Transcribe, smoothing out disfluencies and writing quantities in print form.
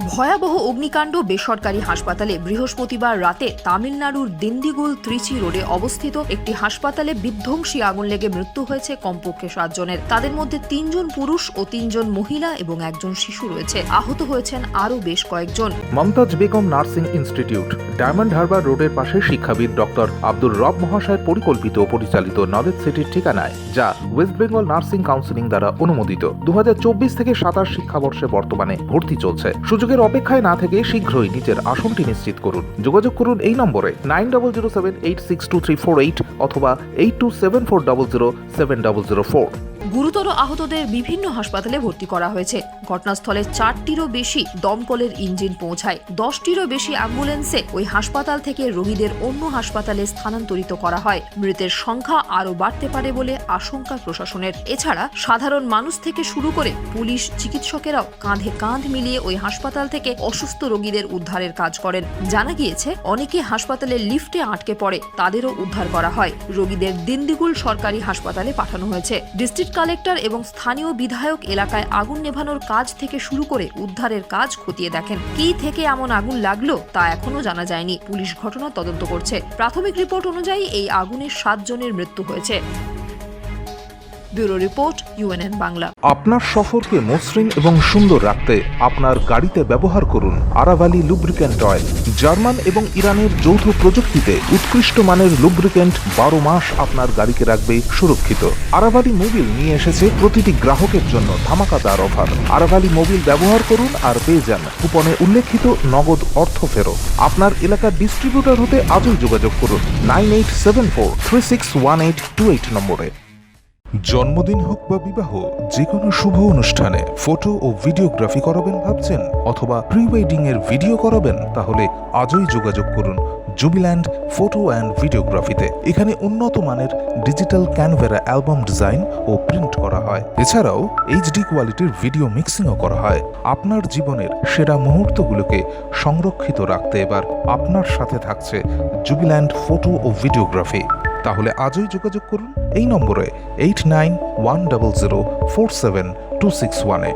ভয়াবহ অগ্নিকাণ্ড বেসরকারি হাসপাতালে বৃহস্পতিবার রাতে তামিলনাড়ুর দিন্দিগুল ত্রিচি রোডে অবস্থিত একটি হাসপাতালে বিধ্বংসী আগুন লেগে মৃত্যু হয়েছে কমপক্ষে 7 জনের। তাদের মধ্যে 3 জন পুরুষ ও 3 জন মহিলা এবং একজন শিশু রয়েছে। আহত হয়েছেন আরও বেশ কয়েকজন। মমতাজ বেগম নার্সিং ইনস্টিটিউট, ডায়মন্ড হারবার রোডের পাশে শিক্ষাবিদ ডক্টর আব্দুর রব মহাশয়ের পরিকল্পিত ও পরিচালিত নলেজ সিটির ঠিকানায়, যা ওয়েস্ট বেঙ্গল নার্সিং কাউন্সিলিং দ্বারা অনুমোদিত। 2024 থেকে 27 শিক্ষাবর্ষে বর্তমানে ভর্তি চলছে। সুযোগের অপেক্ষায় না থেকে শীঘ্রই নিজের আসনটি নিশ্চিত করুন। যোগাযোগ করুন এই নম্বরে 9007862348 অথবা 8274007004। গুরুতর আহতদের বিভিন্ন হাসপাতালে ভর্তি করা হয়েছে। ঘটনাস্থলে 4টিরও বেশি দমকলের ইঞ্জিন পৌঁছায়। 10টিরও বেশি অ্যাম্বুলেন্সে ওই হাসপাতাল থেকে রোগীদের অন্য হাসপাতালে স্থানান্তরিত করা হয়। মৃতের সংখ্যা আরও বাড়তে পারে বলে আশঙ্কা প্রশাসনের। এছাড়া সাধারণ মানুষ থেকে শুরু করে পুলিশ, চিকিৎসকেরাও কাঁধে কাঁধ মিলিয়ে ওই হাসপাতাল থেকে অসুস্থ রোগীদের উদ্ধারের কাজ করেন। জানা গিয়েছে, অনেকে হাসপাতালের লিফটে আটকে পড়ে, তাদেরও উদ্ধার করা হয়। রোগীদের দিন্দিগুল সরকারি হাসপাতালে পাঠানো হয়েছে। ডিস্ট্রিক্ট কালেক্টর এবং স্থানীয় বিধায়ক এলাকায় আগুন নেভানোর কাজ থেকে শুরু করে উদ্ধারের কাজ খতিয়ে দেখেন। কি থেকে এমন আগুন লাগলো তা এখনো জানা যায়নি। পুলিশ ঘটনা তদন্ত করছে। প্রাথমিক রিপোর্ট অনুযায়ী এই আগুনে 7 জনের মৃত্যু হয়েছে। Bureau report, UNN Bangla. আপনার সফরকে মসৃণ এবং সুন্দর রাখতে আপনার গাড়িতে ব্যবহার করুন আরাভালি লুব্রিক্যান্ট অয়েল। জার্মান এবং ইরানের যৌথ প্রযুক্তিতে উৎকৃষ্ট মানের লুব্রিক্যান্ট 12 মাস আপনার গাড়িকে রাখবে সুরক্ষিত। আরাভালি মোবিল নিয়ে এসেছে প্রতিটি গ্রাহকের জন্য ধামাকাদার অফার। আরাভালি মোবিল ব্যবহার করুন আর পেয়ে যান কুপনে উল্লেখিত নগদ অর্থ ফেরত। আপনার এলাকার ডিস্ট্রিবিউটর হতে আজই যোগাযোগ করুন 9874361828 নম্বরে। জন্মদিন হোক বা বিবাহ, যে কোনো শুভ অনুষ্ঠানে ফটো ও ভিডিওগ্রাফি করাবেন ভাবছেন, অথবা প্রি ওয়েডিং এর ভিডিও করাবেন, তাহলে আজই যোগাযোগ করুন জুবিল্যান্ড ফটো অ্যান্ড ভিডিওগ্রাফিতে। এখানে উন্নত মানের ডিজিটাল ক্যানভেরা অ্যালবাম ডিজাইন ও প্রিন্ট করা হয়। এছাড়াও HD কোয়ালিটির ভিডিও মিক্সিংও করা হয়। আপনার জীবনের সেরা মুহূর্তগুলোকে সংরক্ষিত রাখতে এবার আপনার সাথে থাকছে জুবিল্যান্ড ফটো ও ভিডিওগ্রাফি। তাহলে আজই যোগাযোগ করুন এই নম্বরে 8910047261-এ।